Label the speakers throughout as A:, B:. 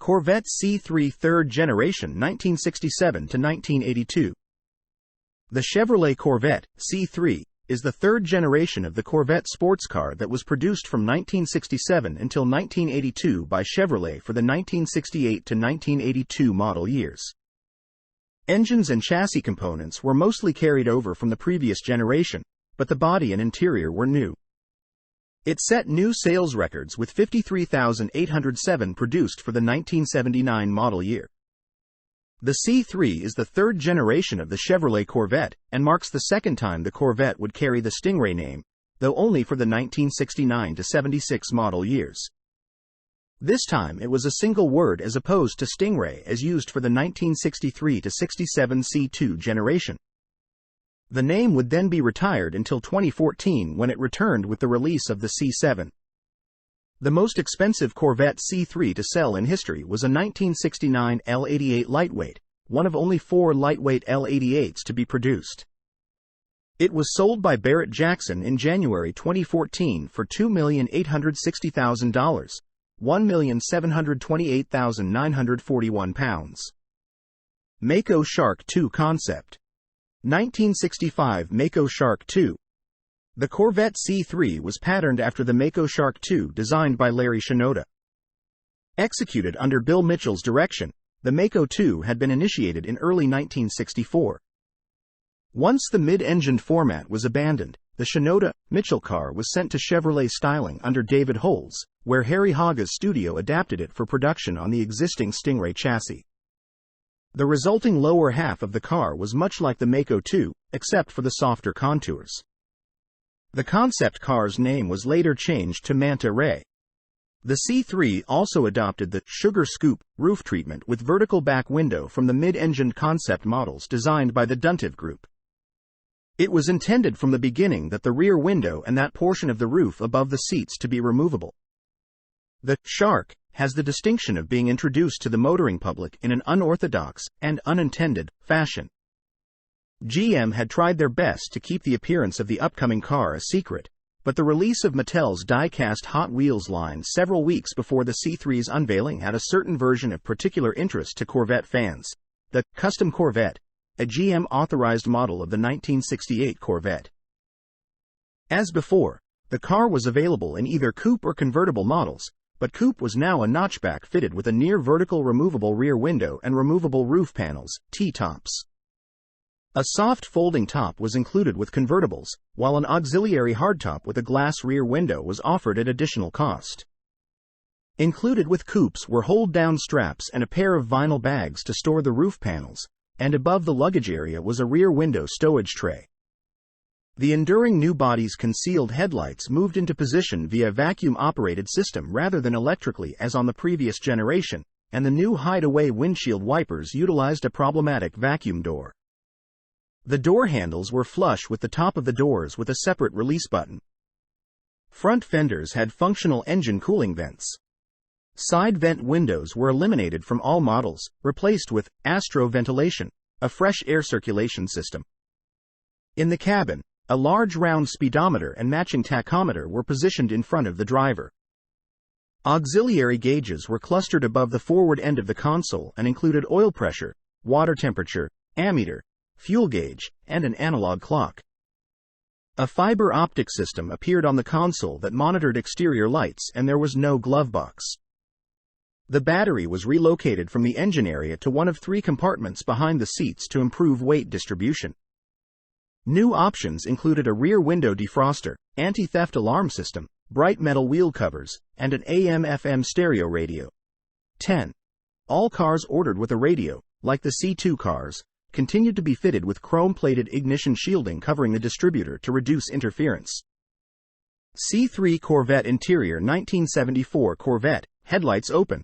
A: Corvette C3 third generation 1967 to 1982. The Chevrolet Corvette C3 is the third generation of the Corvette sports car that was produced from 1967 until 1982 by Chevrolet for the 1968 to 1982 model years. Engines and chassis components were mostly carried over from the previous generation, but the body and interior were new. It set new sales records with 53,807 produced for the 1979 model year. The C3 is the third generation of the Chevrolet Corvette and marks the second time the Corvette would carry the Stingray name, though only for the 1969 to 76 model years. This time it was a single word as opposed to Stingray as used for the 1963 to 67 C2 generation. The name would then be retired until 2014 when it returned with the release of the C7. The most expensive Corvette C3 to sell in history was a 1969 L88 lightweight, one of only 4 lightweight L88s to be produced. It was sold by Barrett Jackson in January 2014 for $2,860,000, £1,728,941. Mako Shark 2 concept. 1965 Mako Shark 2. The Corvette C3 was patterned after the Mako Shark 2 designed by Larry Shinoda. Executed under Bill Mitchell's direction, the Mako 2 had been initiated in early 1964. Once the mid-engined format was abandoned, the Shinoda-Mitchell car was sent to Chevrolet styling under David Holes, where Harry Haga's studio adapted it for production on the existing Stingray chassis. The resulting lower half of the car was much like the Mako 2, except for the softer contours. The concept car's name was later changed to Manta Ray. The C3 also adopted the Sugar Scoop roof treatment with vertical back window from the mid-engined concept models designed by the Duntiv Group. It was intended from the beginning that the rear window and that portion of the roof above the seats to be removable. The Shark has the distinction of being introduced to the motoring public in an unorthodox and unintended fashion. GM had tried their best to keep the appearance of the upcoming car a secret, but the release of Mattel's die-cast Hot Wheels line several weeks before the C3's unveiling had a certain version of particular interest to Corvette fans: the Custom Corvette, a GM-authorized model of the 1968 Corvette. As before, the car was available in either coupe or convertible models, but coupe was now a notchback fitted with a near-vertical removable rear window and removable roof panels, T-tops. A soft folding top was included with convertibles, while an auxiliary hardtop with a glass rear window was offered at additional cost. Included with coupes were hold-down straps and a pair of vinyl bags to store the roof panels, and above the luggage area was a rear window stowage tray. The enduring new body's concealed headlights moved into position via vacuum-operated system rather than electrically as on the previous generation, and the new hideaway windshield wipers utilized a problematic vacuum door. The door handles were flush with the top of the doors with a separate release button. Front fenders had functional engine cooling vents. Side vent windows were eliminated from all models, replaced with Astro ventilation, a fresh air circulation system. In the cabin, a large round speedometer and matching tachometer were positioned in front of the driver. Auxiliary gauges were clustered above the forward end of the console and included oil pressure, water temperature, ammeter, fuel gauge, and an analog clock. A fiber optic system appeared on the console that monitored exterior lights, and there was no glove box. The battery was relocated from the engine area to one of 3 compartments behind the seats to improve weight distribution. New options included a rear window defroster, anti-theft alarm system, bright metal wheel covers, and an AM/FM stereo radio. 10. All cars ordered with a radio, like the C2 cars, continued to be fitted with chrome-plated ignition shielding covering the distributor to reduce interference. C3 Corvette interior 1974 Corvette, headlights open.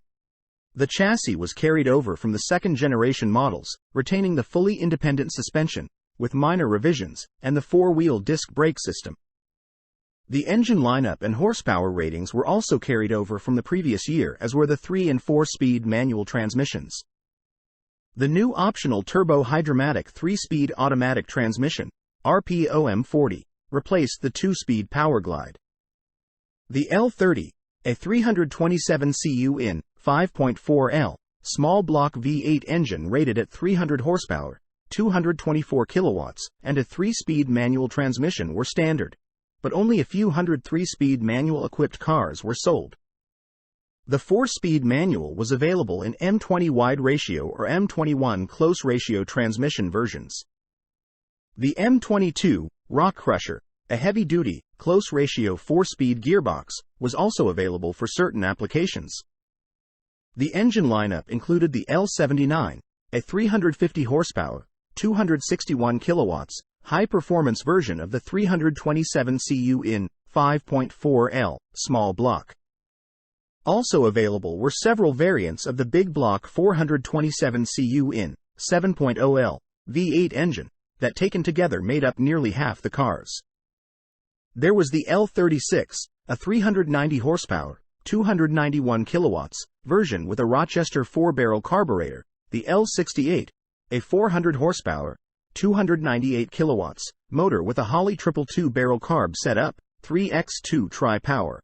A: The chassis was carried over from the second-generation models, retaining the fully independent suspension, with minor revisions, and the 4-wheel disc brake system. The engine lineup and horsepower ratings were also carried over from the previous year, as were the 3- and 4-speed manual transmissions. The new optional turbo-hydromatic 3-speed automatic transmission, RPOM40, replaced the 2-speed Powerglide. The L30, a 327 cu in, 5.4L, small block V8 engine rated at 300 horsepower, 224 kilowatts, and a 3-speed manual transmission were standard, but only a few hundred 3-speed manual-equipped cars were sold. The 4-speed manual was available in M20 wide ratio or M21 close ratio transmission versions. The M22, Rock Crusher, a heavy-duty, close ratio 4-speed gearbox, was also available for certain applications. The engine lineup included the L79, a 350 horsepower, 261 kilowatts, high-performance version of the 327 cu in 5.4L small block. Also available were several variants of the big block 427 cu in 7.0L V8 engine that taken together made up nearly half the cars. There was the L36, a 390 horsepower, 291 kilowatts version with a Rochester 4-barrel carburetor, the L68, a 400 horsepower, 298 kilowatts motor with a Holley 222-barrel carb setup, 3x2 tri-power.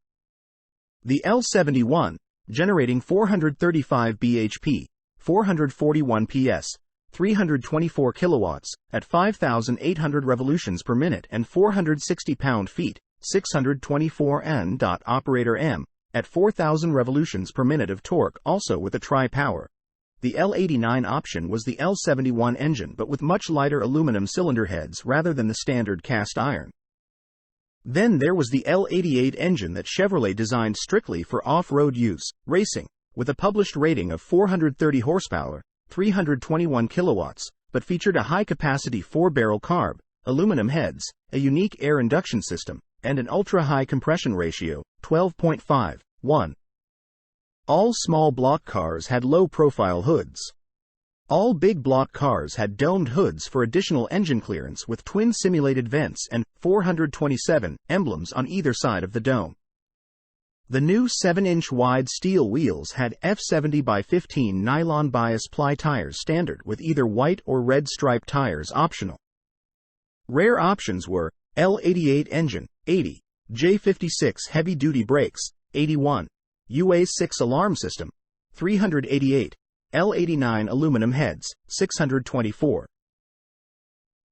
A: The L71, generating 435 bhp, 441 ps, 324 kilowatts, at 5,800 revolutions per minute and 460 pound-feet, 624 N. Operator M, at 4,000 revolutions per minute of torque, also with a tri-power. The L89 option was the L71 engine but with much lighter aluminum cylinder heads rather than the standard cast iron. Then there was the L88 engine that Chevrolet designed strictly for off-road use, racing, with a published rating of 430 horsepower, 321 kilowatts, but featured a high-capacity 4-barrel carb, aluminum heads, a unique air induction system, and an ultra-high compression ratio, 12.5:1. All small block cars had low-profile hoods. All big block cars had domed hoods for additional engine clearance with twin simulated vents and 427 emblems on either side of the dome. The new 7-inch wide steel wheels had F70/15 nylon bias ply tires standard with either white or red stripe tires optional. Rare options were L88 engine, 80, J56 heavy-duty brakes, 81, UA6 alarm system, 388, L89 aluminum heads, 624.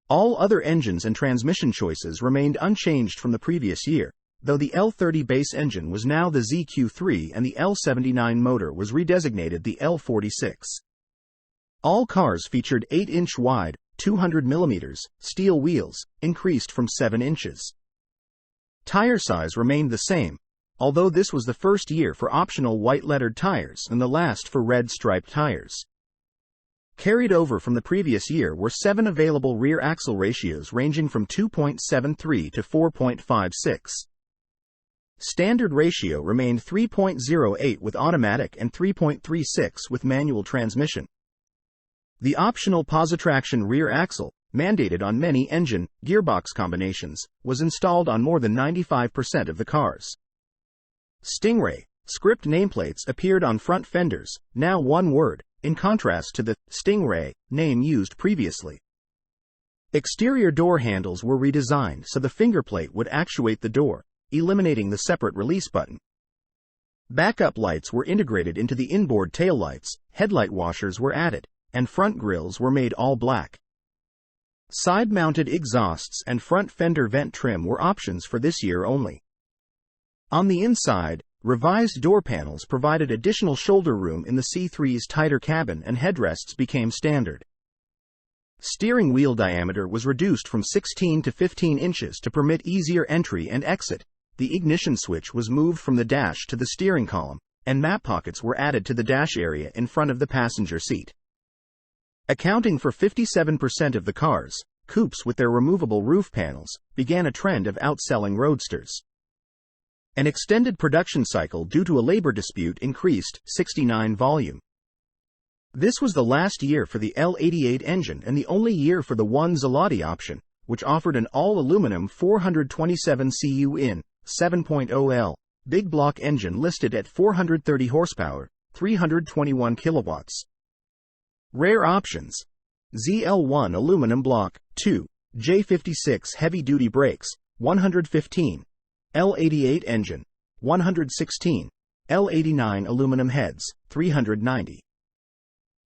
A: All other engines and transmission choices remained unchanged from the previous year, though the L30 base engine was now the ZQ3 and the L79 motor was redesignated the L46. All cars featured 8-inch wide, 200 mm, steel wheels, increased from 7 inches. Tire size remained the same, although this was the first year for optional white-lettered tires and the last for red striped tires. Carried over from the previous year were 7 available rear axle ratios ranging from 2.73 to 4.56. Standard ratio remained 3.08 with automatic and 3.36 with manual transmission. The optional positraction rear axle, mandated on many engine, gearbox combinations, was installed on more than 95% of the cars. Stingray, script nameplates appeared on front fenders, now one word, in contrast to the Stingray name used previously. Exterior door handles were redesigned so the fingerplate would actuate the door, eliminating the separate release button. Backup lights were integrated into the inboard taillights, headlight washers were added, and front grills were made all black. Side-mounted exhausts and front fender vent trim were options for this year only. On the inside, revised door panels provided additional shoulder room in the C3's tighter cabin and headrests became standard. Steering wheel diameter was reduced from 16 to 15 inches to permit easier entry and exit. The ignition switch was moved from the dash to the steering column, and map pockets were added to the dash area in front of the passenger seat. Accounting for 57% of the cars, coupes with their removable roof panels began a trend of outselling roadsters. An extended production cycle due to a labor dispute increased 69 volume. This was the last year for the L88 engine and the only year for the 1 Zalotti option, which offered an all-aluminum 427 cu in 7.0L big block engine listed at 430 horsepower, 321 kilowatts. Rare options: ZL1 aluminum block, 2, J56 heavy-duty brakes, 115, L88 engine, 116, L89 aluminum heads, 390.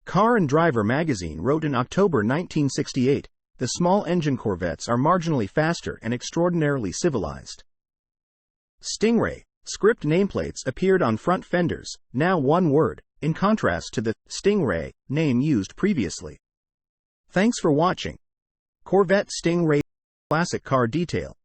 A: Car and Driver magazine wrote in October 1968, "The small-engine Corvettes are marginally faster and extraordinarily civilized." Stingray script nameplates appeared on front fenders, now one word, in contrast to the Stingray name used previously. Thanks for watching. Corvette Stingray classic car detail.